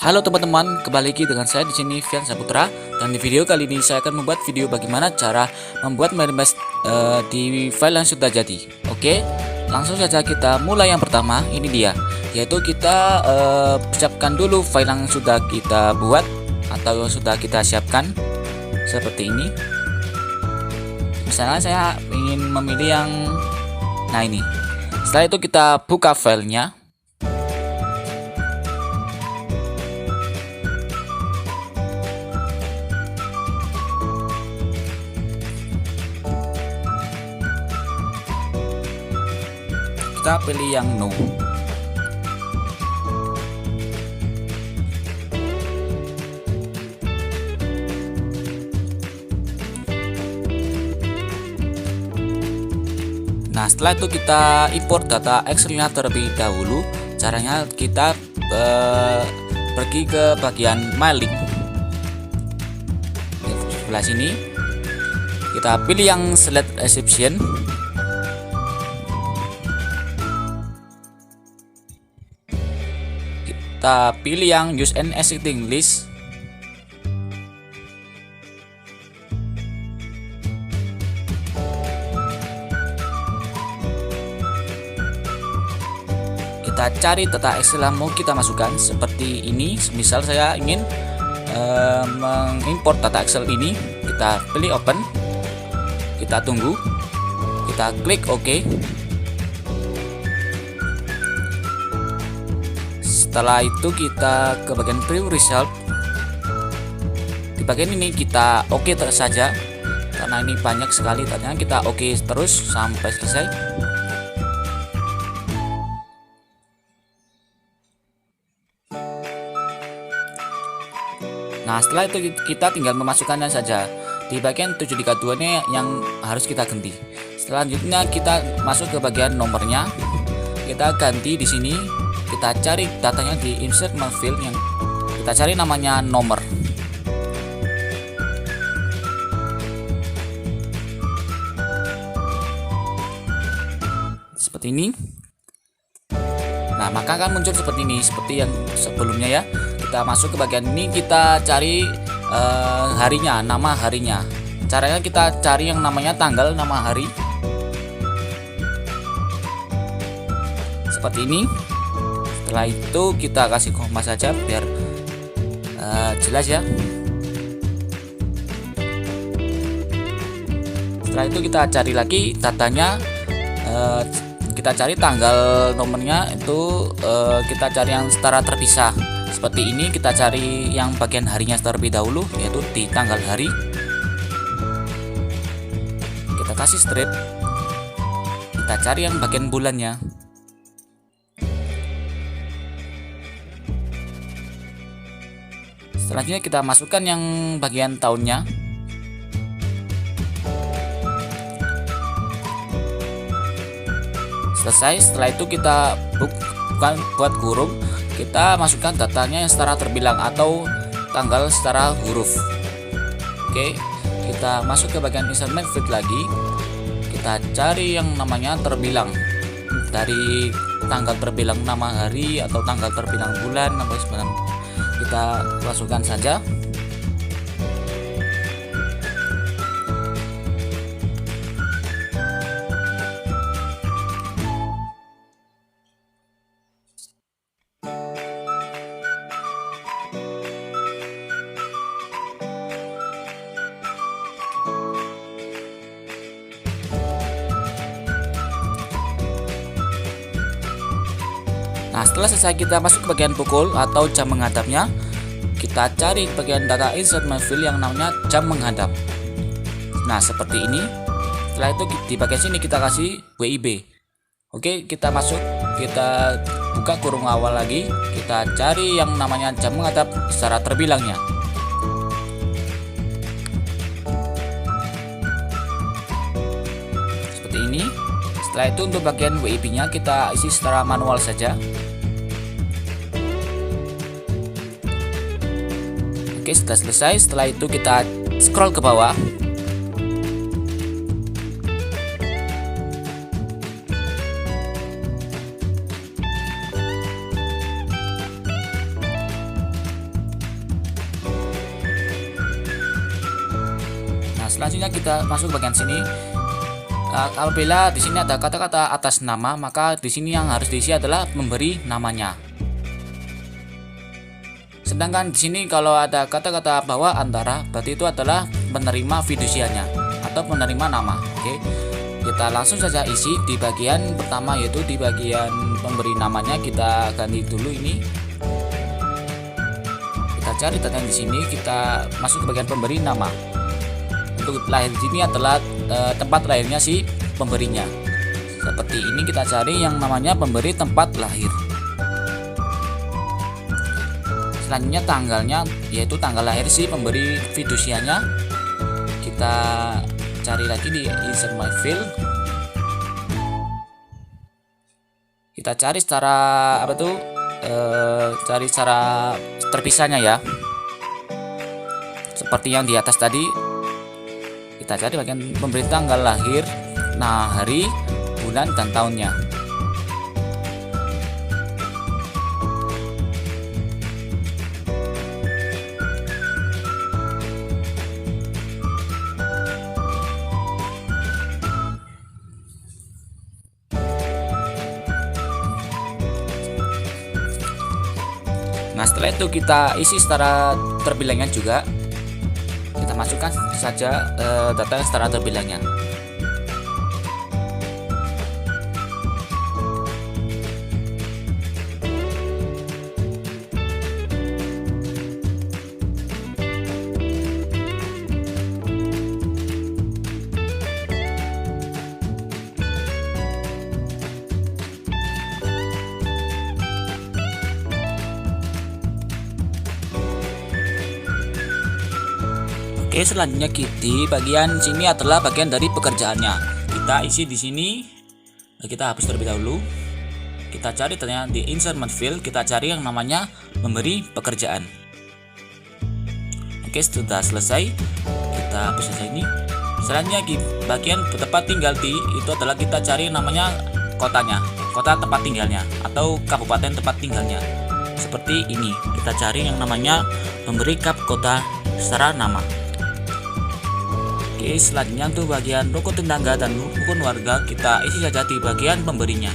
Halo teman-teman, kembali lagi dengan saya di sini Fian Saputra, dan di video kali ini saya akan membuat video bagaimana cara membuat manifest di file yang sudah jadi. Oke, langsung saja kita mulai. Yang pertama ini dia, yaitu kita siapkan dulu file yang sudah kita buat atau sudah kita siapkan seperti ini. Misalnya saya ingin memilih yang ini. Setelah itu kita buka filenya. Kita pilih yang no. Nah, setelah itu kita import data Excel-nya terlebih dahulu. Caranya kita pergi ke bagian mailing. Di sebelah sini kita pilih yang select exception. Kita pilih yang use an existing list. Kita cari data Excel yang mau kita masukkan seperti ini. Misal saya ingin mengimport data Excel ini. Kita pilih open, kita tunggu, kita klik OK. Setelah itu kita ke bagian preview result. Di bagian ini kita OK terus saja, karena ini banyak sekali datanya. Kita OK terus sampai selesai. Nah, setelah itu kita tinggal memasukkannya saja. Di bagian 732 ini yang harus kita ganti. Selanjutnya kita masuk ke bagian nomornya. Kita ganti di sini. Kita cari datanya di insert field, yang kita cari namanya nomor. Seperti ini. Nah, maka akan muncul seperti ini, seperti yang sebelumnya ya. Kita masuk ke bagian ini, kita cari harinya, nama harinya. Caranya kita cari yang namanya tanggal, nama hari. Seperti ini. Setelah itu kita kasih koma saja biar jelas ya. Setelah itu kita cari lagi datanya, kita cari tanggal nomornya itu, kita cari yang setara terpisah. Seperti ini, kita cari yang bagian harinya terlebih dahulu, yaitu di tanggal hari. Kita kasih strip, kita cari yang bagian bulannya. Selanjutnya kita masukkan yang bagian tahunnya. Selesai. Setelah itu kita buat huruf. Kita masukkan datanya yang secara terbilang atau tanggal secara huruf. Oke, kita masuk ke bagian insert field lagi. Kita cari yang namanya terbilang. Dari tanggal terbilang nama hari atau tanggal terbilang bulan atau sebenarnya kita masukkan saja. Nah, setelah selesai kita masuk ke bagian pukul atau jam menghadapnya. Kita cari bagian data insert field yang namanya jam menghadap. Nah, seperti ini. Setelah itu di bagian sini kita kasih WIB. Oke, kita masuk, kita buka kurung awal lagi. Kita cari yang namanya jam menghadap secara terbilangnya. Seperti ini. Setelah itu untuk bagian WIB-nya kita isi secara manual saja. Oke, sudah selesai. Setelah itu kita scroll ke bawah. selanjutnya kita masuk bagian sini. Apabila di sini ada kata-kata atas nama, maka di sini yang harus diisi adalah memberi namanya. Sedangkan di sini kalau ada kata-kata bawah antara, berarti itu adalah penerima fidusianya atau penerima nama. Oke, kita langsung saja isi di bagian pertama, yaitu di bagian pemberi namanya. Kita ganti dulu ini. Kita cari data di sini, kita masuk ke bagian pemberi nama. Untuk lahir di sini adalah tempat lahirnya si pemberinya. Seperti ini kita cari yang namanya pemberi tempat lahir. Selanjutnya tanggalnya, yaitu tanggal lahir si pemberi fidusianya. Kita cari lagi di insert my field. Kita cari secara cari secara terpisahnya ya, seperti yang di atas tadi. Kita cari bagian pemberi tanggal lahir, nah hari, bulan, dan tahunnya. Nah, setelah itu kita isi secara terbilangnya juga. Kita masukkan saja data secara terbilangnya. Oke, selanjutnya di bagian sini adalah bagian dari pekerjaannya. Kita isi di sini. Kita hapus terlebih dahulu. Kita cari ternyata di insert field, kita cari yang namanya memberi pekerjaan. Oke, sudah selesai. Kita hapus saja ini. Selanjutnya di bagian tempat tinggal di itu adalah kita cari namanya kotanya, kota tempat tinggalnya atau kabupaten tempat tinggalnya. Seperti ini. Kita cari yang namanya memberi kota secara nama. Oke, selanjutnya untuk bagian rukun tetangga dan rukun warga kita isi saja di bagian pemberinya.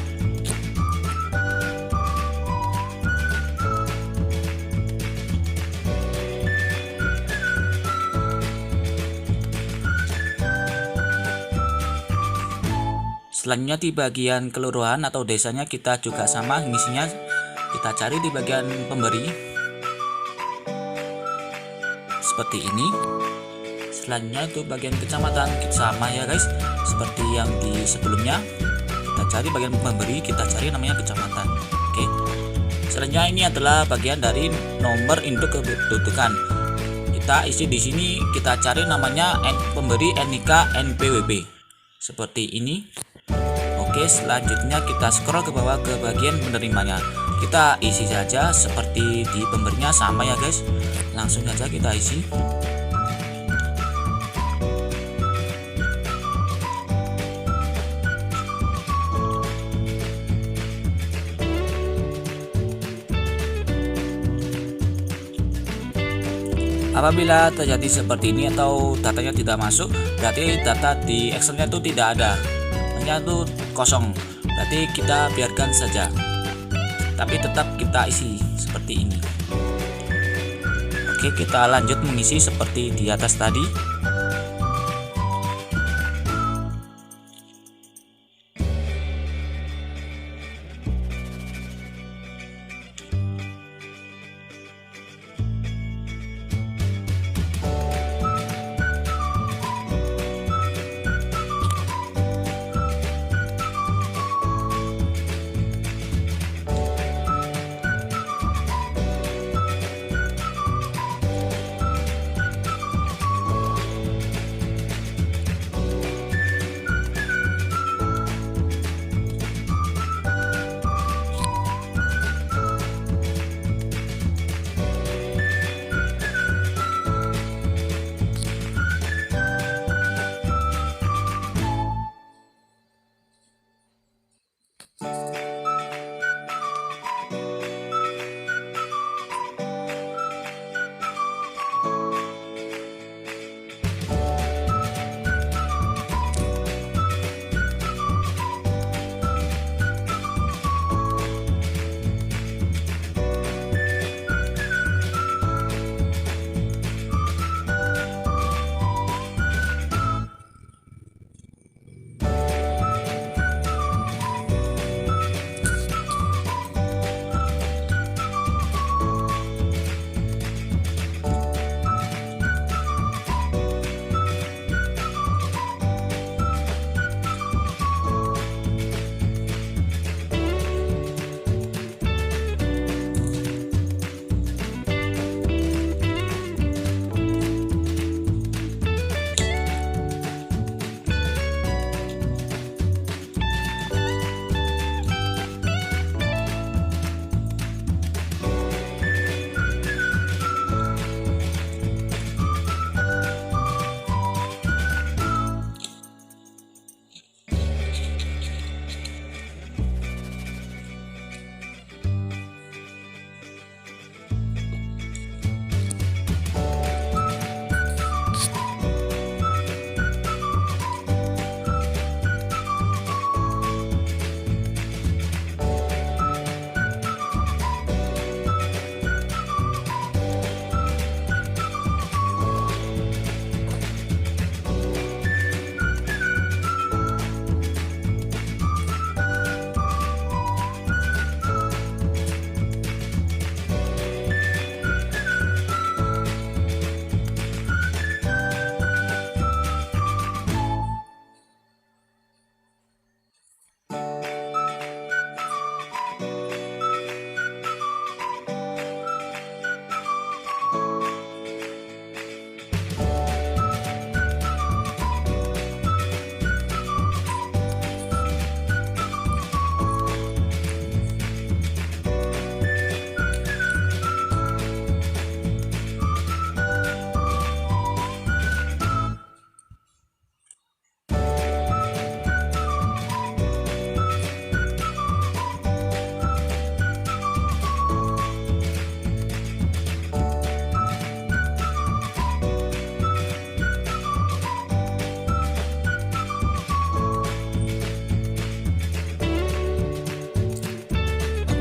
Selanjutnya di bagian kelurahan atau desanya kita juga sama misinya, kita cari di bagian pemberi seperti ini. Selanjutnya untuk bagian kecamatan sama ya guys, seperti yang di sebelumnya. Kita cari bagian pemberi, kita cari namanya kecamatan. Oke. Selanjutnya ini adalah bagian dari nomor induk kependudukan. Kita isi di sini, kita cari namanya pemberi NIK NPWP. Seperti ini. Oke, selanjutnya kita scroll ke bawah ke bagian penerimanya. Kita isi saja seperti di pemberinya sama ya guys. Langsung saja kita isi. Apabila terjadi seperti ini atau datanya tidak masuk, berarti data di Excelnya itu tidak ada, hanya itu kosong. Berarti kita biarkan saja, tapi tetap kita isi seperti ini. Oke, kita lanjut mengisi seperti di atas tadi.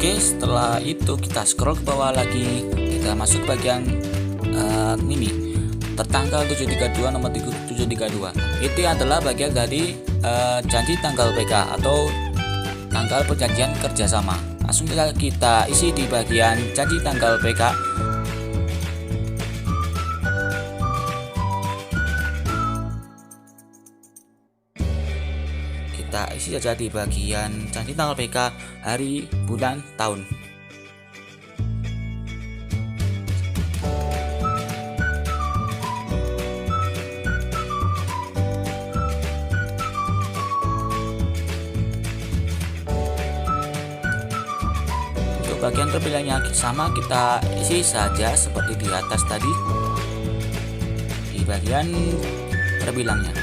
Oke, setelah itu kita scroll ke bawah lagi, kita masuk bagian ini tertanggal 732 nomor 732. Itu adalah bagian dari janji tanggal PK atau tanggal perjanjian kerjasama. Langsung kita isi di bagian janji tanggal PK. Kita isi saja di bagian janji tanggal PK, hari, bulan, tahun. Untuk bagian terpilihnya sama, kita isi saja seperti di atas tadi di bagian terbilangnya.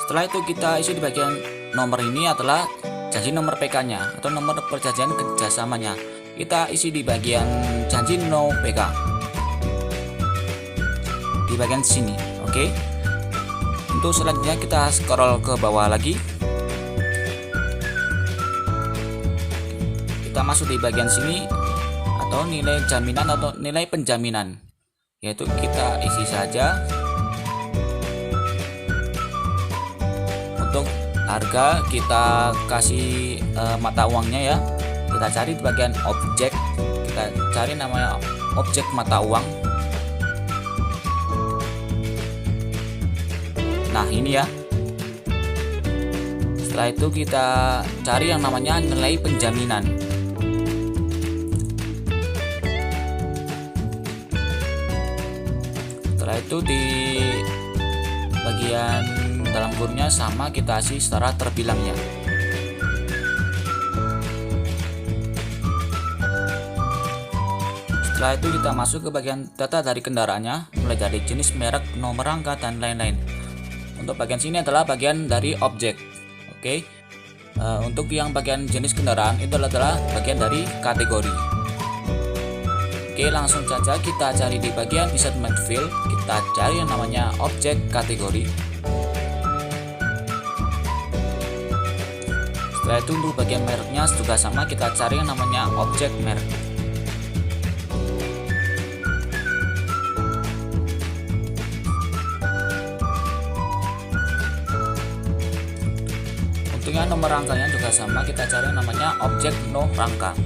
Setelah itu kita isi di bagian nomor ini adalah janji nomor PK-nya atau nomor perjanjian kerjasamanya. Kita isi di bagian janji no PK di bagian sini. Oke. Untuk selanjutnya kita scroll ke bawah lagi. Kita masuk di bagian sini atau nilai jaminan atau nilai penjaminan. Yaitu kita isi saja. Untuk harga kita kasih mata uangnya ya, kita cari di bagian objek, kita cari namanya objek mata uang. Nah ini ya, setelah itu kita cari yang namanya nilai penjaminan. Setelah itu di bagian dalam kurungnya sama kita isi secara terbilangnya. Setelah itu kita masuk ke bagian data dari kendaraannya, mulai dari jenis, merek, nomor rangka, dan lain-lain. Untuk bagian sini adalah bagian dari objek. Oke. Untuk yang bagian jenis kendaraan itu adalah bagian dari kategori. Oke, langsung saja kita cari di bagian Insertion Field, kita cari yang namanya objek kategori. Setelah itu untuk bagian mereknya juga sama, kita cari yang namanya objek merek. Untuk yang nomor rangkanya juga sama, kita cari yang namanya objek no rangka.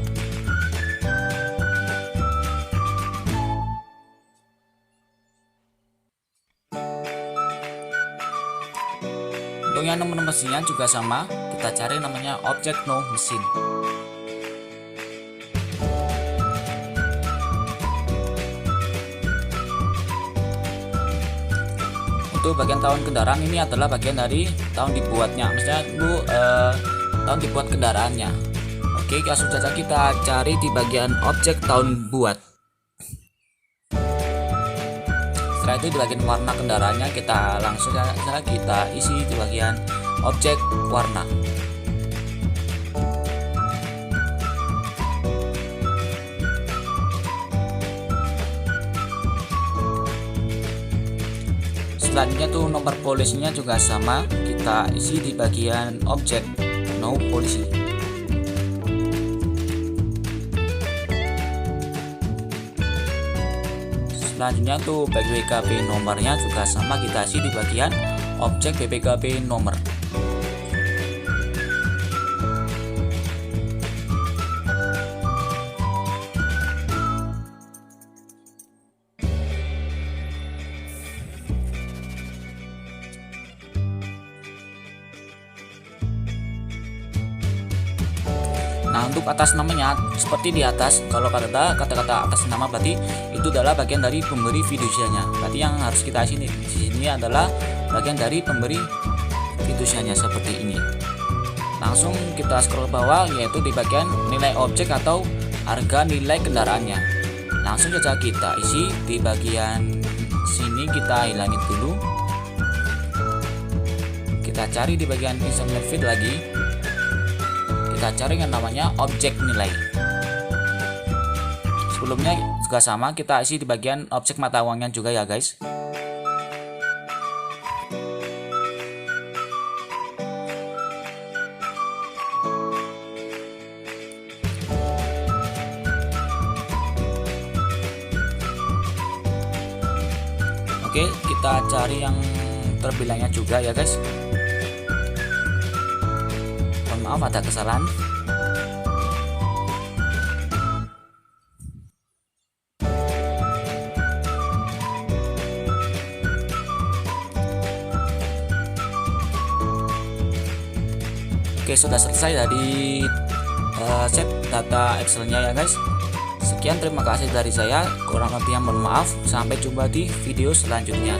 Untuk yang nomor mesinnya juga sama, kita cari namanya objek no mesin. Untuk bagian tahun kendaraan ini adalah bagian dari tahun dibuatnya, misalnya itu tahun dibuat kendaraannya. Oke, langsung saja kita cari di bagian objek tahun buat. Setelah itu di bagian warna kendaraannya kita langsung saja kita isi di bagian objek warna. Selanjutnya tuh nomor polisinya juga sama, kita isi di bagian objek no polisi. Selanjutnya tuh BPKB nomornya juga sama, kita isi di bagian objek BPKB nomor. Nah, untuk atas namanya seperti di atas, kalau kata-kata atas nama berarti itu adalah bagian dari pemberi fidusianya. Berarti yang harus kita isi di sini adalah bagian dari pemberi fidusianya seperti ini. Langsung kita scroll bawah, yaitu di bagian nilai objek atau harga nilai kendaraannya. Langsung saja kita isi di bagian sini, kita hilangin dulu. Kita cari di bagian instrument feed lagi. Kita cari yang namanya objek nilai. Sebelumnya juga sama, kita isi di bagian objek mata uangnya juga ya guys. Oke, kita cari yang terbilangnya juga ya guys. Mohon maaf ada kesalahan. Oke, sudah selesai dari set data Excelnya ya guys. Sekian, terima kasih dari saya. Kurang lebihnya mohon maaf. Sampai jumpa di video selanjutnya.